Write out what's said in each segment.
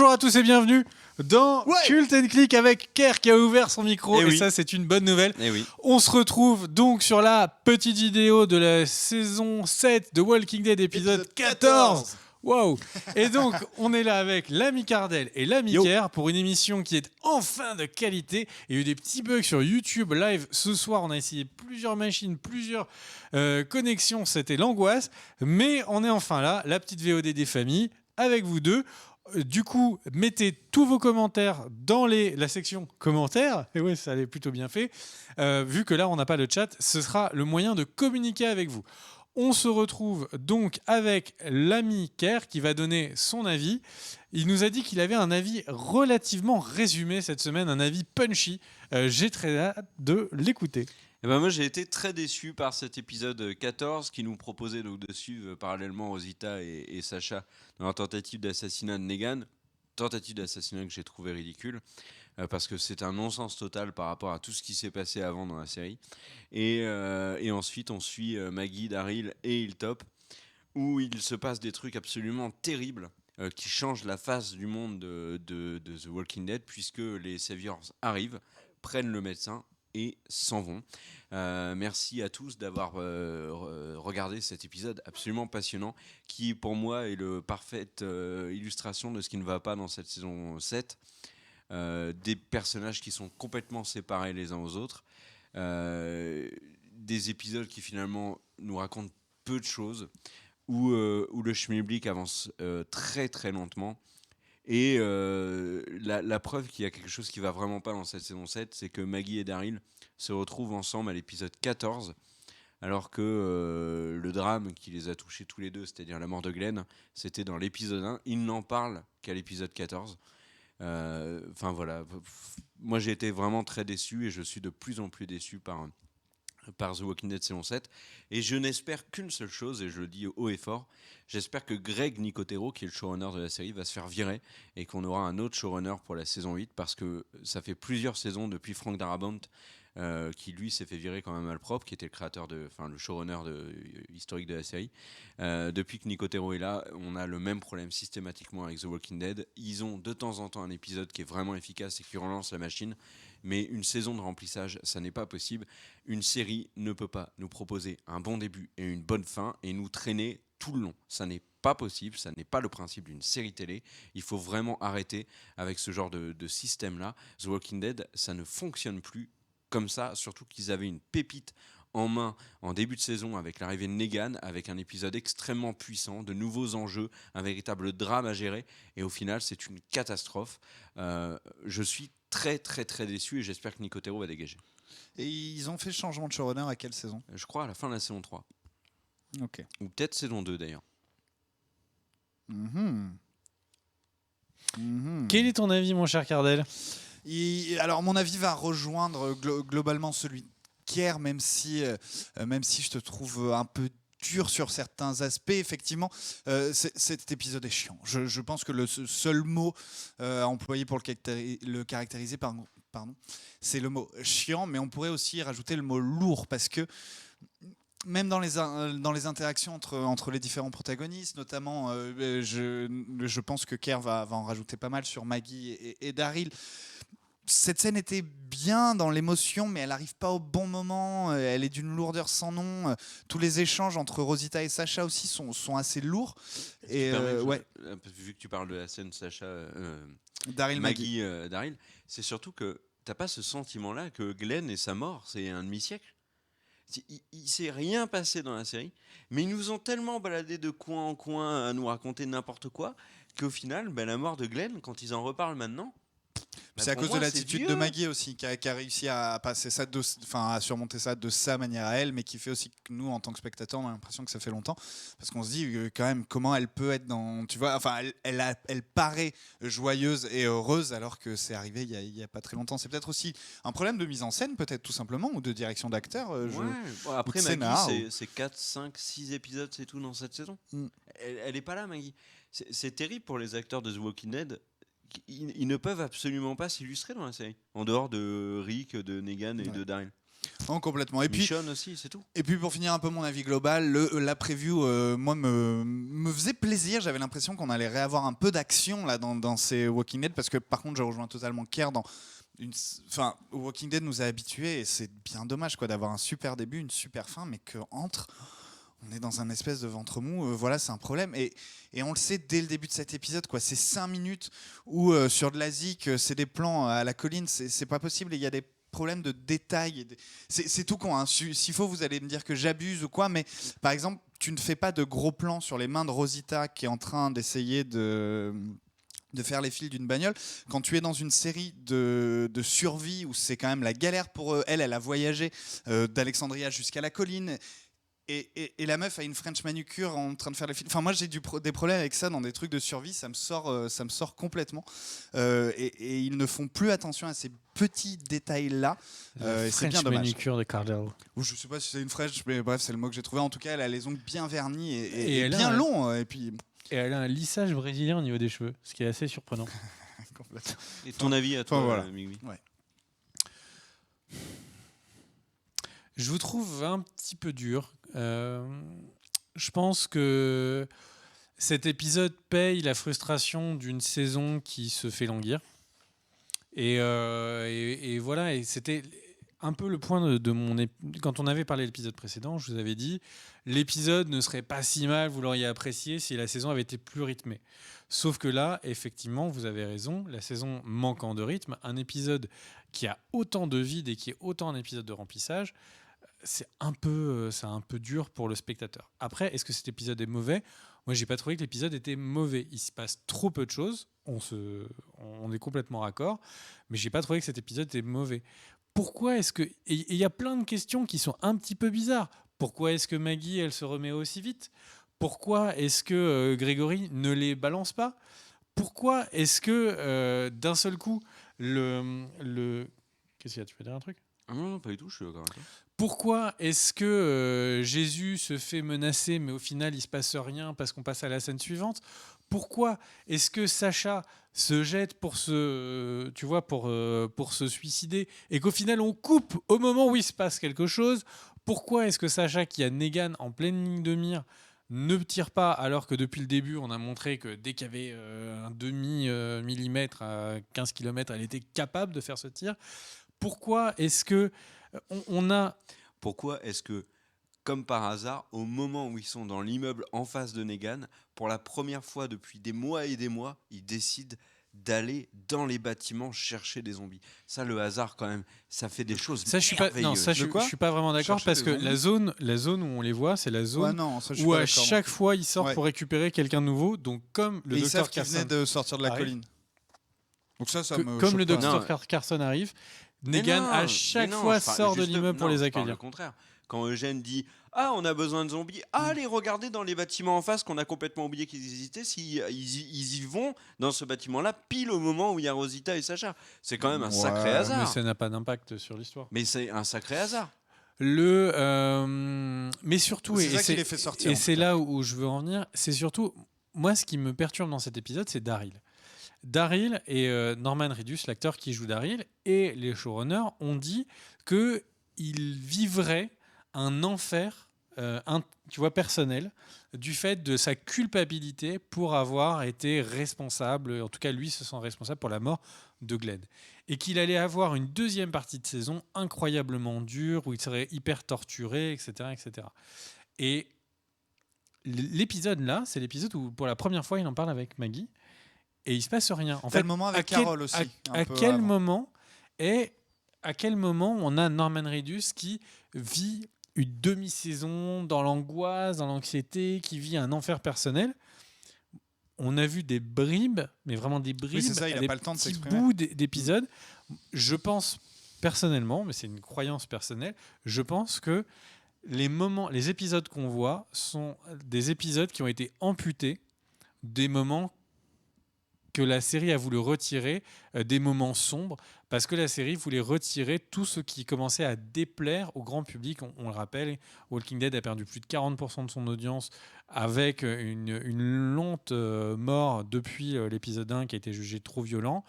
Bonjour à tous et bienvenue dans Cult & Click avec Kerr qui a ouvert son micro et ça c'est une bonne nouvelle. On se retrouve donc sur la petite vidéo de la saison 7 de Walking Dead épisode 14. Wow. Et donc on est là avec l'ami Cardel et l'ami Kerr pour une émission qui est enfin de qualité. Il y a eu des petits bugs sur YouTube live ce soir, on a essayé plusieurs machines, plusieurs connexions, c'était l'angoisse, mais on est enfin là, la petite VOD des familles avec vous deux. Du coup, mettez tous vos commentaires dans la section commentaires. Et ouais, ça allait plutôt bien fait. Vu que là, on n'a pas le chat, ce sera le moyen de communiquer avec vous. On se retrouve donc avec l'ami Kerr qui va donner son avis. Il nous a dit qu'il avait un avis relativement résumé cette semaine, un avis punchy. J'ai très hâte de l'écouter. Eh ben moi j'ai été très déçu par cet épisode 14 qui nous proposait donc de suivre parallèlement Rosita et Sacha dans leur tentative d'assassinat de Negan. Tentative d'assassinat que j'ai trouvé ridicule parce que c'est un non-sens total par rapport à tout ce qui s'est passé avant dans la série. Et ensuite on suit Maggie, Daryl et Hilltop où il se passe des trucs absolument terribles qui changent la face du monde de The Walking Dead puisque les Saviors arrivent, prennent le médecin et s'en vont. Merci à tous d'avoir regardé cet épisode absolument passionnant qui pour moi est le parfaite illustration de ce qui ne va pas dans cette saison 7. Des personnages qui sont complètement séparés les uns aux autres, des épisodes qui finalement nous racontent peu de choses, où le schmilblick avance très très lentement. Et la preuve qu'il y a quelque chose qui va vraiment pas dans cette saison 7, c'est que Maggie et Daryl se retrouvent ensemble à l'épisode 14, alors que le drame qui les a touchés tous les deux, c'est-à-dire la mort de Glenn, c'était dans l'épisode 1. Ils n'en parlent qu'à l'épisode 14. Enfin voilà, moi j'ai été vraiment très déçu et je suis de plus en plus déçu par The Walking Dead saison 7, et je n'espère qu'une seule chose, et je le dis haut et fort, j'espère que Greg Nicotero, qui est le showrunner de la série, va se faire virer et qu'on aura un autre showrunner pour la saison 8, parce que ça fait plusieurs saisons depuis Frank Darabont, qui lui s'est fait virer quand même malpropre, qui était le showrunner historique de la série. Depuis que Nicotero est là, on a le même problème systématiquement avec The Walking Dead. Ils ont de temps en temps un épisode qui est vraiment efficace et qui relance la machine, mais une saison de remplissage, ça n'est pas possible. Une série ne peut pas nous proposer un bon début et une bonne fin et nous traîner tout le long. Ça n'est pas possible, ça n'est pas le principe d'une série télé. Il faut vraiment arrêter avec ce genre de système-là. The Walking Dead, ça ne fonctionne plus comme ça, surtout qu'ils avaient une pépite en main en début de saison avec l'arrivée de Negan, avec un épisode extrêmement puissant, de nouveaux enjeux, un véritable drame à gérer, et au final c'est une catastrophe. Je suis très très très déçu et j'espère que Nicotero va dégager. Et ils ont fait le changement de showrunner à quelle saison ? Je crois à la fin de la saison 3. Ok. Ou peut-être saison 2 d'ailleurs. Quel est ton avis mon cher Cardel ? Alors mon avis va rejoindre globalement celui de Kerr, même si je te trouve un peu dur sur certains aspects. Effectivement, cet épisode est chiant. Je pense que le seul mot employé pour le caractériser, c'est le mot chiant, mais on pourrait aussi rajouter le mot lourd, parce que même dans les interactions entre les différents protagonistes, notamment, je pense que Kerr va en rajouter pas mal sur Maggie et Daryl. Cette scène était bien dans l'émotion, mais elle n'arrive pas au bon moment. Elle est d'une lourdeur sans nom. Tous les échanges entre Rosita et Sacha aussi sont assez lourds. Et vu que tu parles de la scène Sacha, Daryl, Maggie, Daryl, c'est surtout que t'as pas ce sentiment-là que Glenn et sa mort, c'est un demi-siècle. Il s'est rien passé dans la série, mais ils nous ont tellement baladé de coin en coin à nous raconter n'importe quoi qu'au final, la mort de Glenn, quand ils en reparlent maintenant, c'est à cause de l'attitude de Maggie aussi qui a réussi à passer ça, à surmonter ça de sa manière à elle, mais qui fait aussi que nous, en tant que spectateurs, on a l'impression que ça fait longtemps, parce qu'on se dit quand même comment elle peut être dans, tu vois, enfin elle paraît joyeuse et heureuse alors que c'est arrivé il y a pas très longtemps. C'est peut-être aussi un problème de mise en scène, peut-être tout simplement, ou de direction d'acteur. Après Maggie, c'est 4, 5, 6 épisodes, c'est tout dans cette saison. Elle est pas là, Maggie. C'est terrible pour les acteurs de The Walking Dead. Ils ne peuvent absolument pas s'illustrer dans la série, en dehors de Rick, de Negan et de Daryl. Non, complètement. Et puis Michonne aussi, c'est tout. Et puis pour finir un peu mon avis global, la preview, moi me faisait plaisir. J'avais l'impression qu'on allait réavoir un peu d'action là dans ces Walking Dead, parce que par contre, je rejoins totalement Kerr dans Walking Dead nous a habitués, et c'est bien dommage quoi d'avoir un super début, une super fin, mais que entre on est dans un espèce de ventre mou, voilà, c'est un problème. Et on le sait dès le début de cet épisode, quoi. C'est 5 minutes où sur de la zik, c'est des plans à la colline, c'est pas possible, et il y a des problèmes de détails. C'est tout con, hein. S'il faut, vous allez me dire que j'abuse ou quoi, mais par exemple, tu ne fais pas de gros plans sur les mains de Rosita qui est en train d'essayer de faire les fils d'une bagnole. Quand tu es dans une série de survie où c'est quand même la galère pour elle a voyagé d'Alexandria jusqu'à la colline. Et la meuf a une French manucure en train de faire les films. Enfin, moi, j'ai des problèmes avec ça dans des trucs de survie. Ça me sort complètement. Et ils ne font plus attention à ces petits détails-là. C'est bien dommage. Manucure de Cardell. Ou je sais pas si c'est une French, mais bref, c'est le mot que j'ai trouvé. En tout cas, elle a les ongles bien vernis et bien longs. Et elle a un lissage brésilien au niveau des cheveux, ce qui est assez surprenant. Et ton avis à toi, voilà. Migui? Ouais. Je vous trouve un petit peu dur. Je pense que cet épisode paye la frustration d'une saison qui se fait languir. Et voilà, et c'était un peu le point de mon... Quand on avait parlé de l'épisode précédent, je vous avais dit l'épisode ne serait pas si mal, vous l'auriez apprécié si la saison avait été plus rythmée. Sauf que là, effectivement, vous avez raison, la saison manquant de rythme, un épisode qui a autant de vide et qui est autant un épisode de remplissage, c'est un peu dur pour le spectateur. Après, est-ce que cet épisode est mauvais ? Moi, j'ai pas trouvé que l'épisode était mauvais. Il se passe trop peu de choses. On est complètement raccord. Mais j'ai pas trouvé que cet épisode était mauvais. Pourquoi est-ce que... Et il y a plein de questions qui sont un petit peu bizarres. Pourquoi est-ce que Maggie, elle se remet aussi vite ? Pourquoi est-ce que Grégory ne les balance pas ? Pourquoi est-ce que d'un seul coup, Qu'est-ce qu'il y a ? Tu peux dire un truc ? Non, pas du tout, je suis d'accord avec toi. Pourquoi est-ce que Jésus se fait menacer, mais au final, il ne se passe rien parce qu'on passe à la scène suivante ? Pourquoi est-ce que Sacha se jette pour se suicider et qu'au final, on coupe au moment où il se passe quelque chose ? Pourquoi est-ce que Sacha, qui a Negan en pleine ligne de mire, ne tire pas, alors que depuis le début, on a montré que dès qu'il y avait un demi-millimètre à 15 km, elle était capable de faire ce tir ? Pourquoi est-ce que Pourquoi est-ce que, comme par hasard, au moment où ils sont dans l'immeuble en face de Negan, pour la première fois depuis des mois et des mois, ils décident d'aller dans les bâtiments chercher des zombies. Ça, le hasard, quand même, ça fait des choses merveilleuses. Je suis pas vraiment d'accord, parce que la zone où on les voit, c'est la zone où à chaque fois ils sortent pour récupérer quelqu'un de nouveau. Donc comme le docteur Carson venait de sortir de la colline. Donc comme le docteur Carson arrive, Negan à chaque fois sort de l'immeuble pour les accueillir. Au contraire. Quand Eugène dit « Ah, on a besoin de zombies. Allez, regardez dans les bâtiments en face qu'on a complètement oublié qu'ils existaient. Ils y vont dans ce bâtiment-là pile au moment où il y a Rosita et Sacha. » C'est quand même un sacré hasard. Mais ça n'a pas d'impact sur l'histoire. Mais c'est un sacré hasard. Mais surtout, c'est ça qui les fait sortir. Et c'est là où je veux en venir, c'est surtout, moi, ce qui me perturbe dans cet épisode, c'est Daryl. Daryl et Norman Reedus, l'acteur qui joue Daryl, et les showrunners ont dit qu'ils vivraient un enfer personnel du fait de sa culpabilité pour avoir été responsable, en tout cas lui se sent responsable pour la mort de Glenn. Et qu'il allait avoir une deuxième partie de saison incroyablement dure, où il serait hyper torturé, etc. etc. Et l'épisode là, c'est l'épisode où pour la première fois il en parle avec Maggie, et il se passe rien. En fait, le moment avec Carol aussi. À quel moment on a Norman Reedus qui vit une demi-saison dans l'angoisse, dans l'anxiété, qui vit un enfer personnel? On a vu des bribes, mais vraiment des bribes, il a des pas le temps de petits s'exprimer. bouts d'épisodes. Je pense personnellement, mais c'est une croyance personnelle, je pense que les épisodes qu'on voit sont des épisodes qui ont été amputés des moments que la série a voulu retirer, des moments sombres, parce que la série voulait retirer tout ce qui commençait à déplaire au grand public. On le rappelle, Walking Dead a perdu plus de 40% de son audience avec une lente mort depuis l'épisode 1 qui a été jugé trop violent.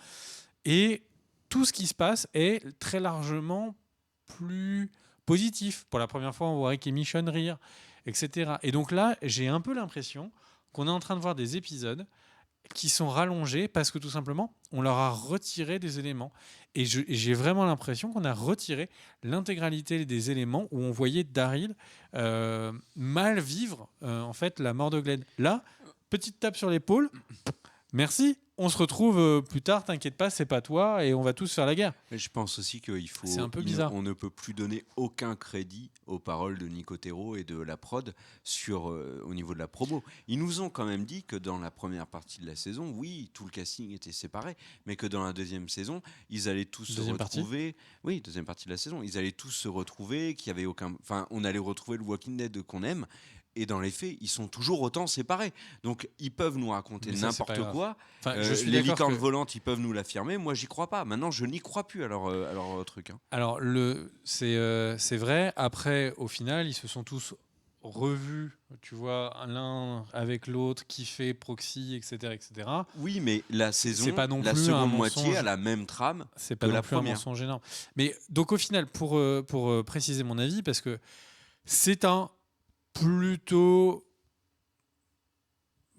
Et tout ce qui se passe est très largement plus positif. Pour la première fois, on voit Rick et Michonne rire, etc. Et donc là, j'ai un peu l'impression qu'on est en train de voir des épisodes qui sont rallongés parce que tout simplement, on leur a retiré des éléments. Et j'ai vraiment l'impression qu'on a retiré l'intégralité des éléments où on voyait Daryl mal vivre en fait la mort de Glenn. Là, petite tape sur l'épaule. Merci. On se retrouve plus tard, t'inquiète pas, c'est pas toi, et on va tous faire la guerre. Mais je pense aussi qu'il faut. C'est un peu bizarre. On ne peut plus donner aucun crédit aux paroles de Nicotero et de la prod au niveau de la promo. Ils nous ont quand même dit que dans la première partie de la saison, oui, tout le casting était séparé, mais que dans la deuxième saison, ils allaient tous se retrouver. Oui, deuxième partie de la saison, ils allaient tous se retrouver, qu'il y avait aucun. Enfin, on allait retrouver le Walking Dead qu'on aime. Et dans les faits, ils sont toujours autant séparés. Donc, ils peuvent nous raconter n'importe quoi. Enfin, les licornes volantes, ils peuvent nous l'affirmer. Moi, j'y crois pas. Maintenant, je n'y crois plus à leur truc. Hein. Alors, c'est vrai. Après, au final, ils se sont tous revus, tu vois, l'un avec l'autre, qui fait proxy, etc., etc. Oui, mais la saison, c'est pas non la plus seconde moitié a la même trame. C'est pas non plus un mensonge énorme. Mais donc, au final, pour préciser mon avis, parce que c'est un plutôt,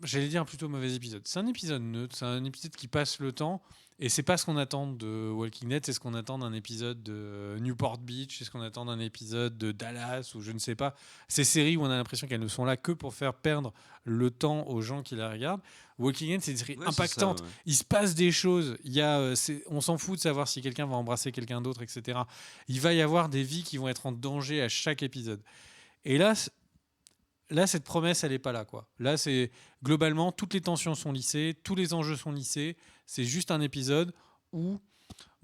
j'allais dire un plutôt mauvais épisode. C'est un épisode neutre, c'est un épisode qui passe le temps, et c'est pas ce qu'on attend de Walking Dead, c'est ce qu'on attend d'un épisode de Newport Beach, c'est ce qu'on attend d'un épisode de Dallas, ou je ne sais pas. Ces séries où on a l'impression qu'elles ne sont là que pour faire perdre le temps aux gens qui la regardent. Walking Dead, c'est une série impactante. Ça, ouais. Il se passe des choses. On s'en fout de savoir si quelqu'un va embrasser quelqu'un d'autre, etc. Il va y avoir des vies qui vont être en danger à chaque épisode. Et là, cette promesse, elle n'est pas là, quoi. Là, c'est globalement, toutes les tensions sont lissées, tous les enjeux sont lissés. C'est juste un épisode où,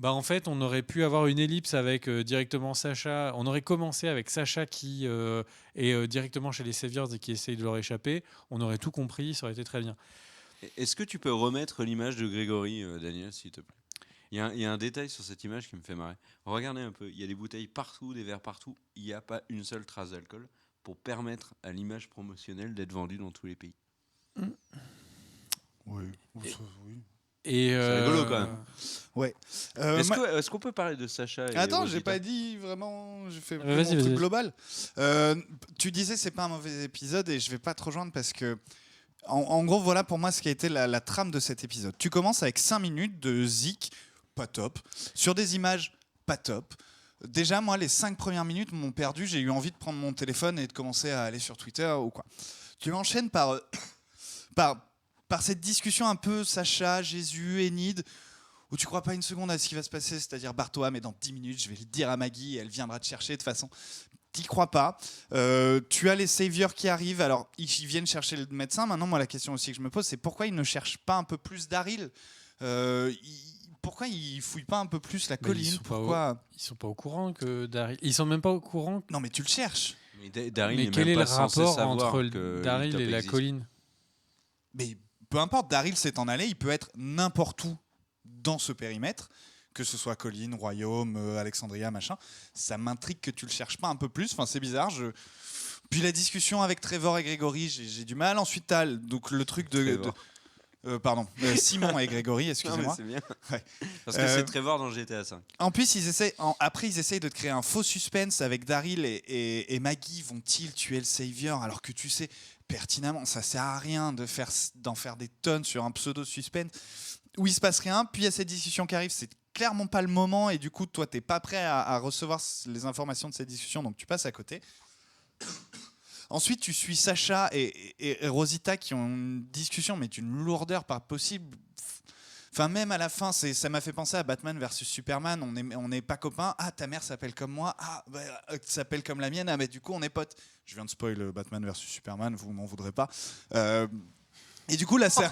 en fait, on aurait pu avoir une ellipse avec directement Sacha. On aurait commencé avec Sacha qui est directement chez les Saviors et qui essaye de leur échapper. On aurait tout compris, ça aurait été très bien. Est-ce que tu peux remettre l'image de Grégory, Daniel, s'il te plaît ? Il y a un détail sur cette image qui me fait marrer. Regardez un peu, il y a des bouteilles partout, des verres partout. Il n'y a pas une seule trace d'alcool pour permettre à l'image promotionnelle d'être vendue dans tous les pays. Oui. C'est rigolo quand même. Ouais. Est-ce qu'on peut parler de Sacha et Attends, Rosita ? j'ai pas dit vraiment. J'ai fait mon truc global. Tu disais c'est pas un mauvais épisode et je vais pas te rejoindre parce que. En gros, voilà pour moi ce qui a été la trame de cet épisode. Tu commences avec 5 minutes de zik, pas top, sur des images pas top. Déjà, moi, les 5 premières minutes m'ont perdu. J'ai eu envie de prendre mon téléphone et de commencer à aller sur Twitter ou quoi. Tu enchaînes par cette discussion un peu Sacha, Jésus, Enid, où tu crois pas une seconde à ce qui va se passer, c'est-à-dire Bartoa, mais dans 10 minutes, je vais le dire à Maggie et elle viendra te chercher de toute façon. T'y crois pas. Tu as les saviors qui arrivent. Alors, ils viennent chercher le médecin. Maintenant, moi, la question aussi que je me pose, c'est pourquoi ils ne cherchent pas un peu plus Daryl Pourquoi ils fouillent pas un peu plus la colline ? Ils sont pas au courant que Daryl. Ils sont même pas au courant. Non, mais tu le cherches. Mais Daryl mais quel est le rapport entre que Daryl et la colline ? Mais peu importe, Daryl s'est en allé. Il peut être n'importe où dans ce périmètre, que ce soit colline, royaume, Alexandria, machin. Ça m'intrigue que tu le cherches pas un peu plus. Enfin, c'est bizarre. Puis la discussion avec Trevor et Grégory, j'ai du mal. Ensuite, t'as donc le truc Simon et Grégory, excusez-moi. Non, mais c'est bien. Ouais. Parce que c'est Trevor dans GTA V. En plus, ils essayent de te créer un faux suspense avec Daryl et Maggie. Vont-ils tuer le Savior alors que tu sais pertinemment, ça sert à rien d'en faire des tonnes sur un pseudo suspense où il se passe rien. Puis il y a cette discussion qui arrive, c'est clairement pas le moment et du coup, toi, t'es pas prêt à recevoir les informations de cette discussion, donc tu passes à côté. Ensuite, tu suis Sacha et Rosita qui ont une discussion, mais d'une lourdeur pas possible. Enfin, même à la fin, ça m'a fait penser à Batman versus Superman. On n'est pas copains. Ah, ta mère s'appelle comme moi. Ah, s'appelle comme la mienne. Ah, mais du coup, on est potes. Je viens de spoil Batman versus Superman. Vous m'en voudrez pas. Et du coup là c'est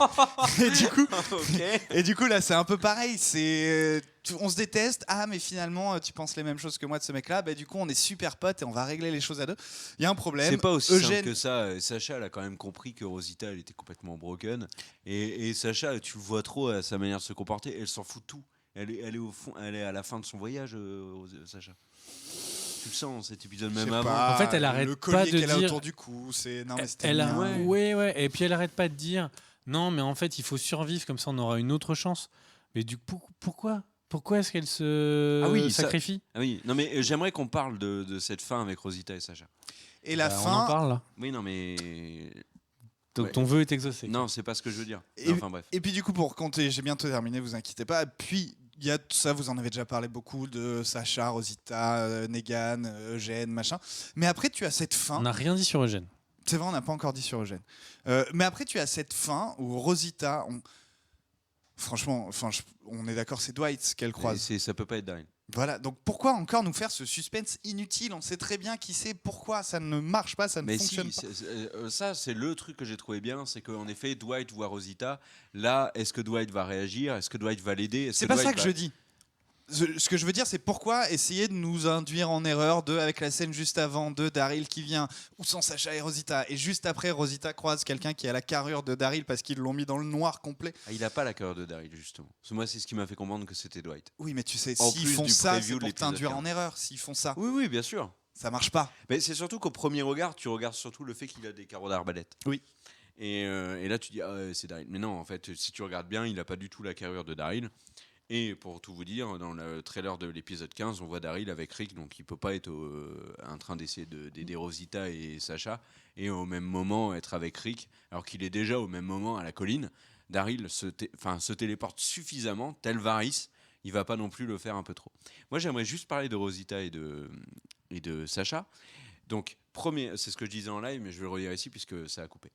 c'est un peu pareil, on se déteste, mais finalement tu penses les mêmes choses que moi de ce mec là, du coup on est super potes et on va régler les choses à deux. Il y a un problème. C'est pas aussi simple que ça. Sacha elle a quand même compris que Rosita elle était complètement broken et Sacha tu le vois trop à sa manière de se comporter, elle s'en fout de tout. Elle est au fond, elle est à la fin de son voyage, Sacha. Tu le sens cet épisode même avant. En fait, elle arrête pas de dire. Le collier qu'elle a autour du cou, c'est non mais c'était. Ouais. Et puis elle arrête pas de dire non, mais en fait, il faut survivre comme ça, on aura une autre chance. Mais du coup, pourquoi Pourquoi est-ce qu'elle se sacrifie ? Oui, non mais j'aimerais qu'on parle de cette fin avec Rosita et Sacha. Et la fin. On en parle là. Oui, non mais. Donc ton vœu est exaucé. Non, c'est pas ce que je veux dire. Enfin bref. Et puis du coup, pour compter, j'ai bientôt terminé, vous inquiétez pas. Puis il y a tout ça, vous en avez déjà parlé beaucoup, de Sacha, Rosita, Negan, Eugène, machin. Mais après, tu as cette fin. On n'a rien dit sur Eugène. C'est vrai, on n'a pas encore dit sur Eugène. Mais après, tu as cette fin où Rosita, franchement, on est d'accord, c'est Dwight qu'elle croise. Ça peut pas être Daryl. Voilà, donc pourquoi encore nous faire ce suspense inutile ? On sait très bien qui c'est, pourquoi ça ne marche pas, ça ne fonctionne pas. Ça, c'est le truc que j'ai trouvé bien, c'est qu'en effet, Dwight voit Rosita. Là, est-ce que Dwight va réagir ? Est-ce que Dwight va l'aider ? C'est pas ça que je dis. Ce que je veux dire, c'est pourquoi essayer de nous induire en erreur avec la scène juste avant de Daryl qui vient, où sont Sacha et Rosita, et juste après, Rosita croise quelqu'un qui a la carrure de Daryl parce qu'ils l'ont mis dans le noir complet. Il n'a pas la carrure de Daryl, justement. Parce que moi, c'est ce qui m'a fait comprendre que c'était Dwight. Oui, mais tu sais, s'ils font ça, c'est pour t'induire en erreur. S'ils font ça, oui, bien sûr. Ça marche pas. Mais c'est surtout qu'au premier regard, tu regardes surtout le fait qu'il a des carreaux d'arbalète. Oui. Et là, tu dis, c'est Daryl. Mais non, en fait, si tu regardes bien, il n'a pas du tout la carrure de Daryl. Et pour tout vous dire, dans le trailer de l'épisode 15, on voit Daryl avec Rick, donc il peut pas être en train d'essayer d'aider Rosita et Sacha, et au même moment être avec Rick, alors qu'il est déjà au même moment à la colline. Daryl se téléporte suffisamment, tel Varys, il va pas non plus le faire un peu trop. Moi, j'aimerais juste parler de Rosita et de Sacha. Donc, c'est ce que je disais en live, mais je vais le redire ici puisque ça a coupé.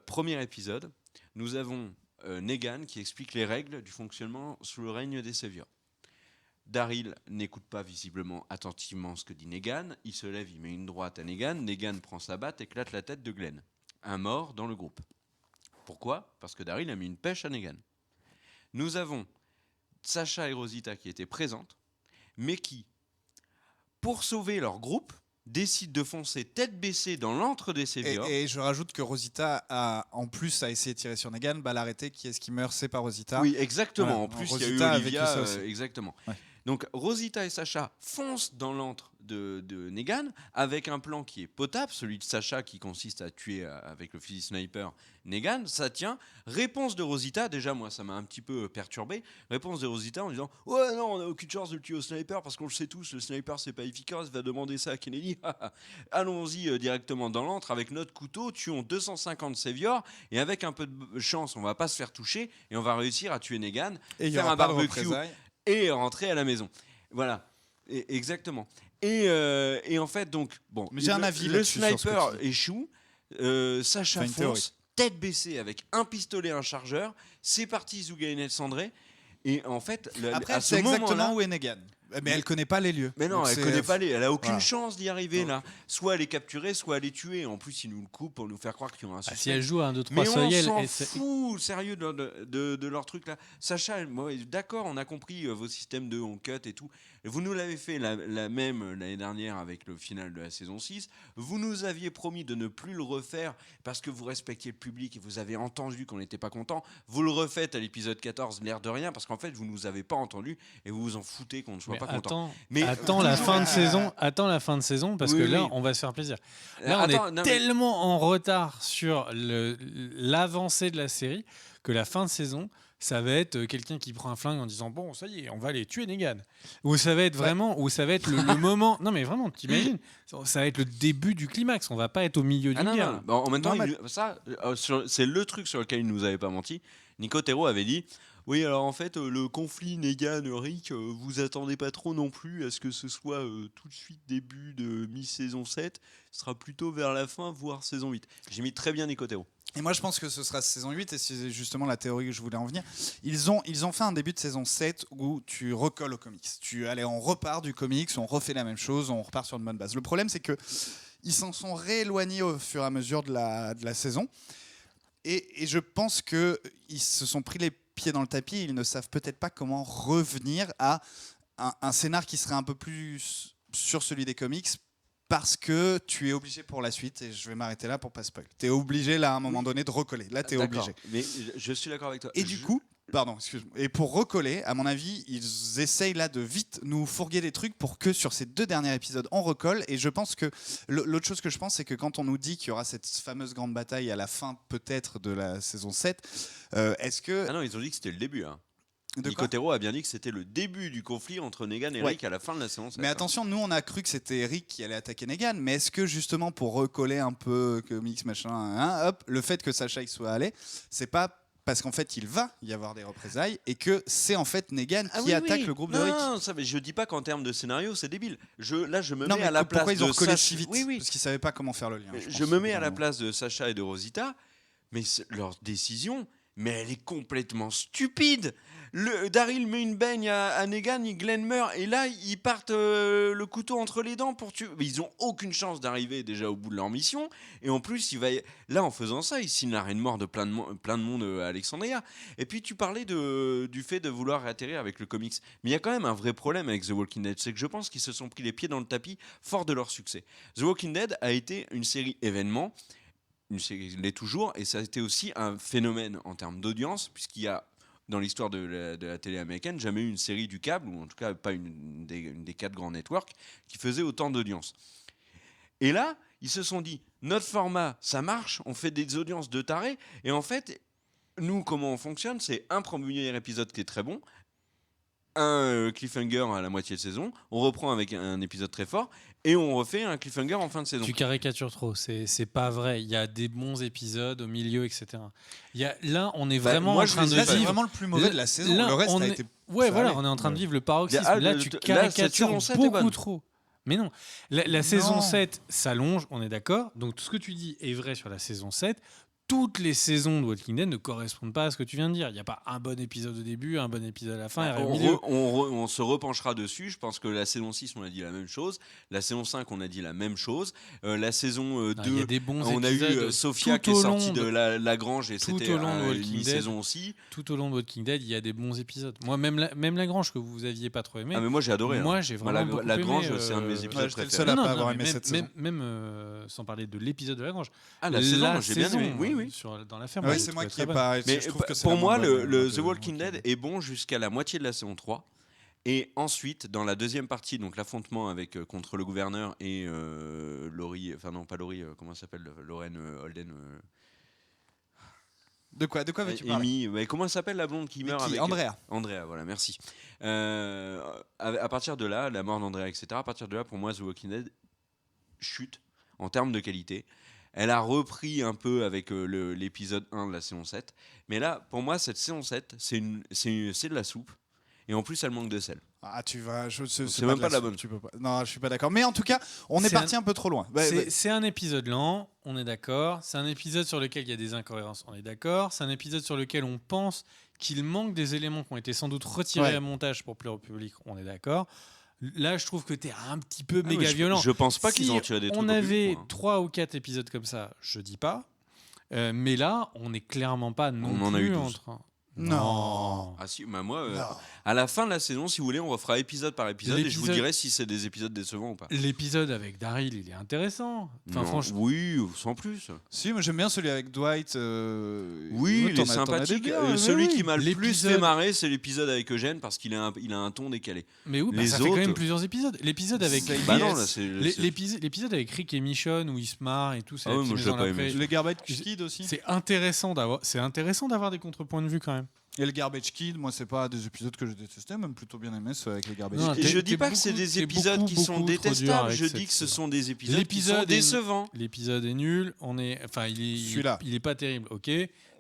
Premier épisode, nous avons Negan qui explique les règles du fonctionnement sous le règne des Saviors. Daryl n'écoute pas visiblement attentivement ce que dit Negan. Il se lève, il met une droite à Negan. Negan prend sa batte et éclate la tête de Glenn. Un mort dans le groupe. Pourquoi ? Parce que Daryl a mis une pêche à Negan. Nous avons Sacha et Rosita qui étaient présentes, mais qui, pour sauver leur groupe, décide de foncer tête baissée dans l'antre des Saviors. Et je rajoute que Rosita en plus a essayé de tirer sur Negan, l'arrêter, qui est-ce qui meurt, c'est pas Rosita. Oui, exactement. Voilà. En plus, Rosita il y a eu Olivia, ça aussi. Exactement. Ouais. Donc Rosita et Sacha foncent dans l'antre de Negan avec un plan qui est potable, celui de Sacha qui consiste à tuer avec le fusil sniper Negan, ça tient. Réponse de Rosita, déjà moi ça m'a un petit peu perturbé, réponse de Rosita en disant « Ouais non, on n'a aucune chance de le tuer au sniper parce qu'on le sait tous, le sniper c'est pas efficace, va demander ça à Kennedy. Allons-y directement dans l'antre avec notre couteau, tuons 250 Saviors et avec un peu de chance on va pas se faire toucher et on va réussir à tuer Negan, et faire un barbecue et rentrer à la maison. » Voilà, exactement. Et en fait, donc, bon, mais j'ai un avis le sniper échoue, Sacha fonce, tête baissée avec un pistolet et un chargeur, c'est parti Zougainel Cendré, et en fait, après, à ce c'est exactement moment-là, où est Negan. Mais elle connaît pas les lieux. Mais non, elle connaît pas elle a aucune voilà. chance d'y arriver là. Soit elle est capturée, soit elle est tuée. En plus, ils nous le coupent pour nous faire croire qu'ils ont un suspect. Si elle joue à 1, 2, 3 mais Soyel, on s'en fout, sérieux, de leur truc là. Sacha, moi, d'accord, on a compris vos systèmes de on cut et tout. Vous nous l'avez fait la même l'année dernière avec le final de la saison 6. Vous nous aviez promis de ne plus le refaire parce que vous respectiez le public et vous avez entendu qu'on n'était pas content. Vous le refaites à l'épisode 14, l'air de rien, parce qu'en fait, vous nous avez pas entendu et vous vous en foutez qu'on ne soit pas content. Mais attends la fin de saison. Attends la fin de saison parce que là, on va se faire plaisir. Là, on est tellement en retard sur l'avancée de la série que la fin de saison, ça va être quelqu'un qui prend un flingue en disant bon, ça y est, on va aller tuer Negan. Ou ça va être vraiment, ou ça va être le moment. Non mais vraiment, t'imagines, ça va être le début du climax. On va pas être au milieu d'une guerre. Non. Bon, en même temps, c'est le truc sur lequel il nous avait pas menti. Nico Tero avait dit. Oui, alors en fait, le conflit Negan-Rick, vous attendez pas trop non plus à ce que ce soit tout de suite début de mi-saison 7. Ce sera plutôt vers la fin, voire saison 8. J'ai mis très bien Nico Tero. Et moi, je pense que ce sera saison 8, et c'est justement la théorie que je voulais en venir. Ils ont fait un début de saison 7 où tu recolles au comics. On repart du comics, on refait la même chose, on repart sur une bonne base. Le problème, c'est qu'ils s'en sont rééloignés au fur et à mesure de la saison. Et je pense qu'ils se sont pris les pieds dans le tapis, ils ne savent peut-être pas comment revenir à un scénar qui serait un peu plus sur celui des comics, parce que tu es obligé pour la suite, et je vais m'arrêter là pour pas spoil. Tu es obligé là à un moment donné de recoller. Là, tu es obligé. Mais je suis d'accord avec toi. Et du coup, pardon, excuse-moi. Et pour recoller, à mon avis, ils essayent là de vite nous fourguer des trucs pour que sur ces 2 derniers épisodes, on recolle. Et je pense que l'autre chose que je pense, c'est que quand on nous dit qu'il y aura cette fameuse grande bataille à la fin peut-être de la saison 7, est-ce que... Ah non, ils ont dit que c'était le début. Hein. Nicotero a bien dit que c'était le début du conflit entre Negan et Rick à la fin de la saison 7. Mais attention, nous on a cru que c'était Rick qui allait attaquer Negan, mais est-ce que justement pour recoller un peu comics machin, hop, le fait que Sasha y soit allé, c'est pas parce qu'en fait il va y avoir des représailles et que c'est en fait Negan qui attaque le groupe de Rick. Non, ça, mais je dis pas qu'en termes de scénario c'est débile. Là je me mets à la place pourquoi ils ont de recollé Sacha. si vite parce qu'ils savaient pas comment faire le lien. Je me mets à la place de Sasha et de Rosita, mais leur décision, mais elle est complètement stupide. Daryl met une baigne à Negan, Glenn meurt, et là ils partent le couteau entre les dents pour tuer. Mais ils ont aucune chance d'arriver déjà au bout de leur mission, et en plus là en faisant ça, ils signent l'arrêt de mort de plein de monde à Alexandria. Et puis tu parlais du fait de vouloir réatterrir avec le comics, mais il y a quand même un vrai problème avec The Walking Dead, c'est que je pense qu'ils se sont pris les pieds dans le tapis fort de leur succès. The Walking Dead a été une série événement. Une série l'est toujours, et ça a été aussi un phénomène en termes d'audience, puisqu'il y a dans l'histoire de la télé américaine jamais eu une série du câble, ou en tout cas pas une des 4 grands networks, qui faisait autant d'audience. Et là, ils se sont dit, notre format, ça marche, on fait des audiences de tarés, et en fait, nous, comment on fonctionne, c'est un premier épisode qui est très bon, un cliffhanger à la moitié de saison, on reprend avec un épisode très fort, et on refait un cliffhanger en fin de saison. Tu caricatures trop, c'est pas vrai. Il y a des bons épisodes au milieu, etc. Là, on est vraiment en train de vivre. C'est vraiment le plus mauvais de la saison. Là, le reste a été. Ouais, voilà, on est en train de vivre le paroxysme. Là, tu caricatures beaucoup trop. Mais non, la saison 7 s'allonge, on est d'accord. Donc tout ce que tu dis est vrai sur la saison 7. Toutes les saisons de Walking Dead ne correspondent pas à ce que tu viens de dire. Il n'y a pas un bon épisode au début, un bon épisode à la fin. On se repenchera dessus. Je pense que la saison 6, on a dit la même chose. La saison 5, on a dit la même chose. La saison 2, on a eu Sophia qui est sortie de la grange et c'était une saison aussi. Tout au long de Walking Dead, il y a des bons épisodes. Moi, même la grange que vous aviez pas trop aimé. Ah, mais moi, j'ai adoré. Moi, j'ai vraiment la grange, c'est un de mes épisodes préférés. Le seul à pas avoir aimé cette saison. Même sans parler de l'épisode de la grange. Ah, la saison, j'ai bien aimé. Oui. Dans la ferme. Ouais, c'est moi qui ai pas. Mais pour moi, The Walking Dead est bon jusqu'à la moitié de la saison 3. Et ensuite, dans la deuxième partie, donc l'affrontement contre le gouverneur et Laurie, enfin non, pas Laurie, comment ça s'appelle, Lorraine Holden. De quoi veux-tu parler? Mais comment elle s'appelle la blonde qui meurt avec Andrea. Andrea, voilà, merci. À partir de là, la mort d'Andrea, etc. À partir de là, pour moi, The Walking Dead chute en termes de qualité. Elle a repris un peu avec l'épisode 1 de la saison 7. Mais là, pour moi, cette saison 7, c'est de la soupe. Et en plus, elle manque de sel. Ah, tu vas. C'est même pas la bonne. Tu peux pas. Non, je suis pas d'accord. Mais en tout cas, on est parti un peu trop loin. C'est un épisode lent, on est d'accord. C'est un épisode sur lequel il y a des incohérences, on est d'accord. C'est un épisode sur lequel on pense qu'il manque des éléments qui ont été sans doute retirés à montage pour plaire au public, on est d'accord. Là, je trouve que t'es un petit peu méga violent. Je pense pas qu'ils ont tiré des trucs. On avait 3 ou 4 épisodes comme ça, je dis pas. Mais là, on n'est clairement pas non plus en a eu 12. en train. Non. Ah si, moi, à la fin de la saison, si vous voulez, on refera épisode par épisode et je vous dirai si c'est des épides décevants ou pas. L'épisode avec Daryl, il est intéressant. Enfin, franchement. Oui, sans plus. Si, moi j'aime bien celui avec Dwight. Oui, il est sympathique. Celui qui m'a le plus fait marrer, c'est l'épisode avec Eugène parce qu'il a un ton décalé. Mais oui, ça fait quand même plusieurs épisodes. L'épisode avec l'épisode avec Rick et Michonne où ils se marrent et tout. Moi je l'ai pas aimé. Le Garbage Kid aussi. C'est intéressant d'avoir des contrepoints de vue quand même. Et le Garbage Kid, moi, c'est pas des épisodes que je détestais, même plutôt bien aimé ceux avec les Garbage Kid. Et je dis pas que c'est des épisodes qui sont détestables, je dis que ce sont des épisodes qui sont décevants. L'épisode est nul, il est pas terrible, ok.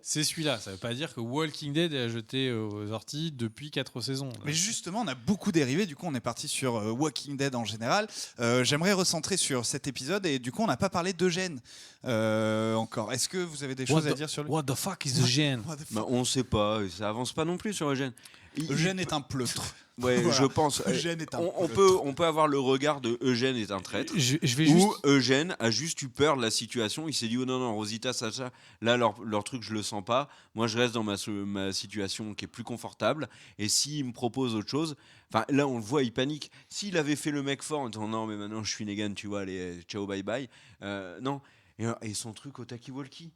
C'est celui-là, ça veut pas dire que Walking Dead est jeté aux orties depuis 4 saisons. Mais justement, on a beaucoup dérivé, du coup on est parti sur Walking Dead en général. J'aimerais recentrer sur cet épisode et du coup on n'a pas parlé d'Eugène encore. Est-ce que vous avez des choses à dire sur lui? What the fuck is Eugène? On sait pas, ça avance pas non plus sur Eugène. Eugène est un pleutre. Ouais, voilà. Je pense. On peut avoir le regard de Eugène est un traître. Ou Eugène a juste eu peur de la situation. Il s'est dit oh non, Rosita, Sacha, là leur truc je le sens pas. Moi je reste dans ma situation qui est plus confortable. Et s'il me propose autre chose, enfin là on le voit, il panique. S'il avait fait le mec fort en disant non mais maintenant je suis Negan, tu vois, allez ciao bye bye. Non. Et son truc au talkie-walkie.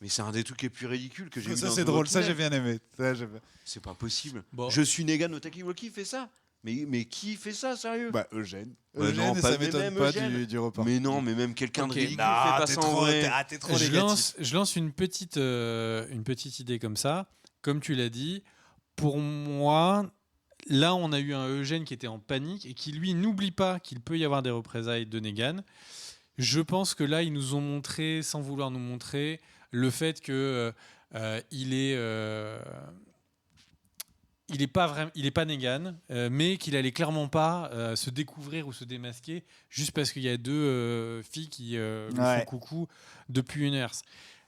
Mais c'est un des trucs les plus ridicules que j'ai vu. Ça c'est drôle, ça j'ai bien aimé. C'est pas possible. Bon. Je suis Negan au talkie-walkie, fait ça. Mais qui fait ça, sérieux? Eugène. Eugène, ça m'étonne pas du repas. Mais non, mais même quelqu'un de ridicule fait pas ça en vrai. T'es trop négatif. Je lance une petite idée comme ça. Comme tu l'as dit, pour moi, là, on a eu un Eugène qui était en panique et qui, lui, n'oublie pas qu'il peut y avoir des représailles de Negan. Je pense que là, ils nous ont montré, sans vouloir nous montrer, le fait que il est pas Negan, mais qu'il allait clairement pas se découvrir ou se démasquer juste parce qu'il y a deux filles qui lui font coucou depuis une heure.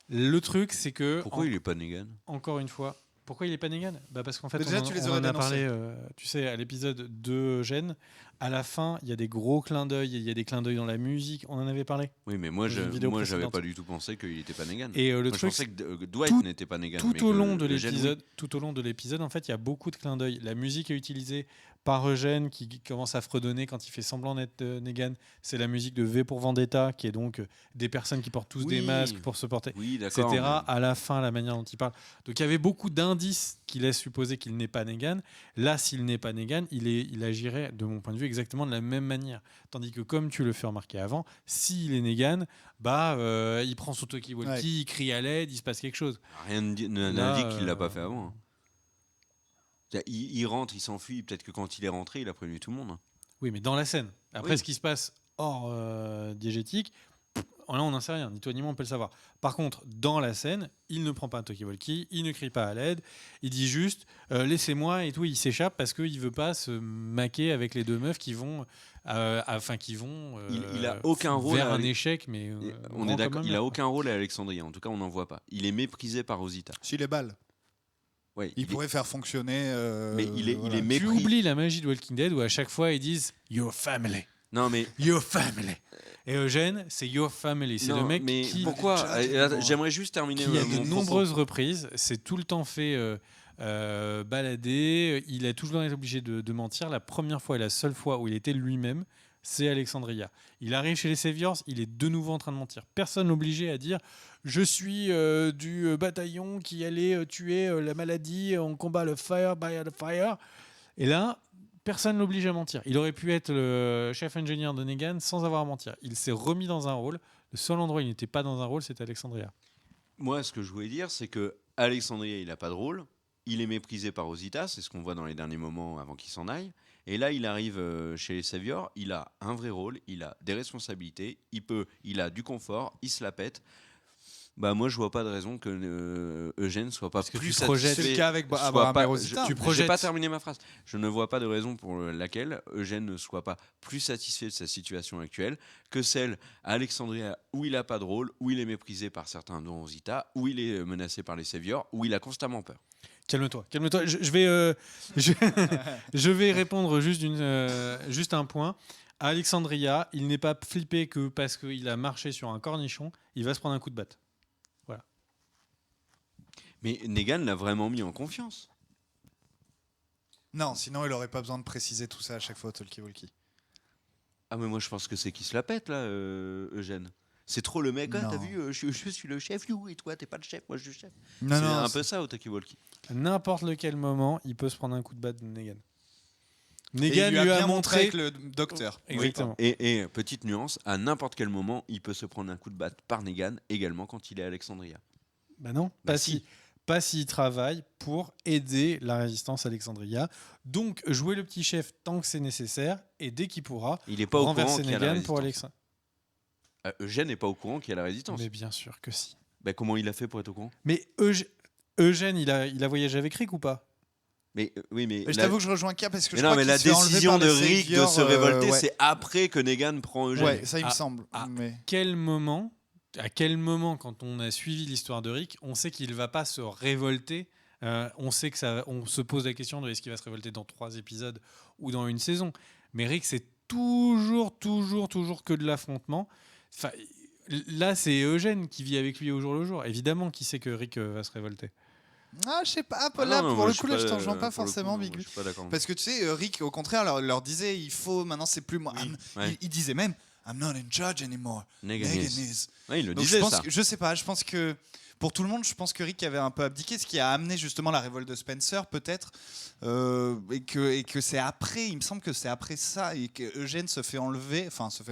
Le truc, c'est que pourquoi il est pas Negan ? Encore une fois. Pourquoi il n'est pas Negan ? Parce qu'en fait, déjà, on en a parlé tu sais, à l'épisode de Eugène. À la fin, il y a des gros clins d'œil, il y a des clins d'œil dans la musique. On en avait parlé. Oui, mais moi, j'avais pas du tout pensé qu'il n'était pas Negan. Et je pensais que Dwight n'était pas Negan. Tout au long de l'épisode, en fait, il y a beaucoup de clins d'œil. La musique est utilisée par Eugène qui commence à fredonner quand il fait semblant d'être Negan. C'est la musique de V pour Vendetta, qui est donc des personnes qui portent tous des masques pour se porter, etc. Mais... À la fin, la manière dont il parle. Donc il y avait beaucoup d'indices qui laissent supposer qu'il n'est pas Negan. Là, s'il n'est pas Negan, il agirait, de mon point de vue, exactement de la même manière. Tandis que, comme tu le fais remarquer avant, s'il est Negan, il prend son talkie-walkie, il crie à l'aide, il se passe quelque chose. Rien n'indique qu'il l'a pas fait avant. Il rentre, il s'enfuit. Peut-être que quand il est rentré, il a prévenu tout le monde. Oui, mais dans la scène. Après, ce qui se passe hors diégétique, là, on n'en sait rien. Ni toi ni moi, on peut le savoir. Par contre, dans la scène, il ne prend pas un talkie-walkie, il ne crie pas à l'aide. Il dit juste laissez-moi et tout. Il s'échappe parce qu'il ne veut pas se maquer avec les deux meufs qui vont. Il a aucun rôle vers un échec, mais on est d'accord. Il a aucun rôle à Alexandria. En tout cas, on n'en voit pas. Il est méprisé par Rosita. Si les balles. Ouais, il pourrait faire fonctionner. Mais il est méprisé. Tu oublies la magie de Walking Dead où à chaque fois ils disent Your family. Non mais Your family. Et Eugène, c'est Your family. C'est le mec qui. Pourquoi j'aimerais juste terminer. Qui a de nombreuses reprises. C'est tout le temps fait balader. Il a toujours été obligé de mentir. La première fois et la seule fois où il était lui-même, c'est Alexandria. Il arrive chez les Saviors, il est de nouveau en train de mentir. Personne l'obligeait à dire je suis du bataillon qui allait tuer la maladie, on combat le fire by the fire. Et là, personne l'oblige à mentir. Il aurait pu être le chef ingénieur de Negan sans avoir à mentir. Il s'est remis dans un rôle. Le seul endroit où il n'était pas dans un rôle, c'était Alexandria. Moi, ce que je voulais dire, c'est que Alexandria, il n'a pas de rôle. Il est méprisé par Rosita, c'est ce qu'on voit dans les derniers moments avant qu'il s'en aille. Et là, il arrive chez les Saviors, il a un vrai rôle, il a des responsabilités, il a du confort, il se la pète. Moi, je vois pas de raison que Eugène soit pas plus satisfait. C'est le cas avec Abraham Rosita. Je n'ai pas terminé ma phrase. Je ne vois pas de raison pour laquelle Eugène ne soit pas plus satisfait de sa situation actuelle que celle à Alexandria où il a pas de rôle, où il est méprisé par certains dont Rosita, où il est menacé par les Saviors, où il a constamment peur. Calme-toi. Je vais répondre juste un point. À Alexandria, il n'est pas flippé que parce qu'il a marché sur un cornichon, il va se prendre un coup de batte. Voilà. Mais Negan l'a vraiment mis en confiance. Non, sinon il n'aurait pas besoin de préciser tout ça à chaque fois au talkie-walkie. Ah mais moi je pense que c'est qui se la pète là, Eugène. C'est trop le mec, t'as vu, je suis le chef, et toi t'es pas le chef, moi je suis le chef. C'est un peu ça au talkie-walkie. À n'importe lequel moment, il peut se prendre un coup de batte de Negan. Negan lui a montré avec le docteur. Exactement. Et petite nuance, à n'importe quel moment, il peut se prendre un coup de batte par Negan également quand il est à Alexandria. Non, pas s'il travaille pour aider la résistance à Alexandria. Donc jouer le petit chef tant que c'est nécessaire et dès qu'il pourra, il est pas renverser Negan pour Alexandria. Eugène n'est pas au courant qu'il y a la résistance. Mais bien sûr que si. Comment il a fait pour être au courant ? Mais Eugène, il a voyagé avec Rick ou pas ? Mais je t'avoue que je rejoins K parce que mais la décision de Rick de se révolter, c'est après que Negan prend Eugène. Ouais, ça il me semble. À quel moment, quand on a suivi l'histoire de Rick, on sait qu'il va pas se révolter. On sait que on se pose la question de est-ce qu'il va se révolter dans 3 épisodes ou dans une saison. Mais Rick, c'est toujours que de l'affrontement. Enfin, là, c'est Eugène qui vit avec lui au jour le jour. Évidemment, qui sait que Rick va se révolter. Je sais pas. Pour le coup, je t'en rejoins pas forcément, Big. Parce que tu sais, Rick, au contraire, leur disait maintenant c'est plus moi. Oui, il disait même I'm not in charge anymore. Negan is. Ouais, il le donc disait, ça. Je sais pas. Je pense que pour tout le monde, je pense que Rick avait un peu abdiqué, ce qui a amené justement la révolte de Spencer, peut-être. Et que c'est après, il me semble que c'est après ça, et que Eugène se fait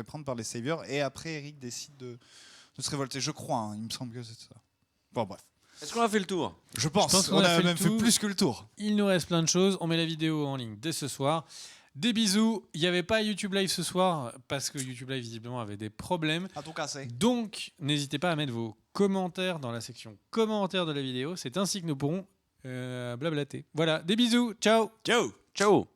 prendre par les Saviors, et après Rick décide de se révolter. Je crois, il me semble que c'est ça. Bon, bref. Est-ce qu'on a fait le tour ? Je pense qu'on a même fait plus que le tour. Il nous reste plein de choses. On met la vidéo en ligne dès ce soir. Des bisous. Il n'y avait pas YouTube Live ce soir parce que YouTube Live visiblement avait des problèmes. À tout casser. Donc, n'hésitez pas à mettre vos commentaires dans la section commentaires de la vidéo. C'est ainsi que nous pourrons blablater. Voilà, des bisous. Ciao. Ciao. Ciao.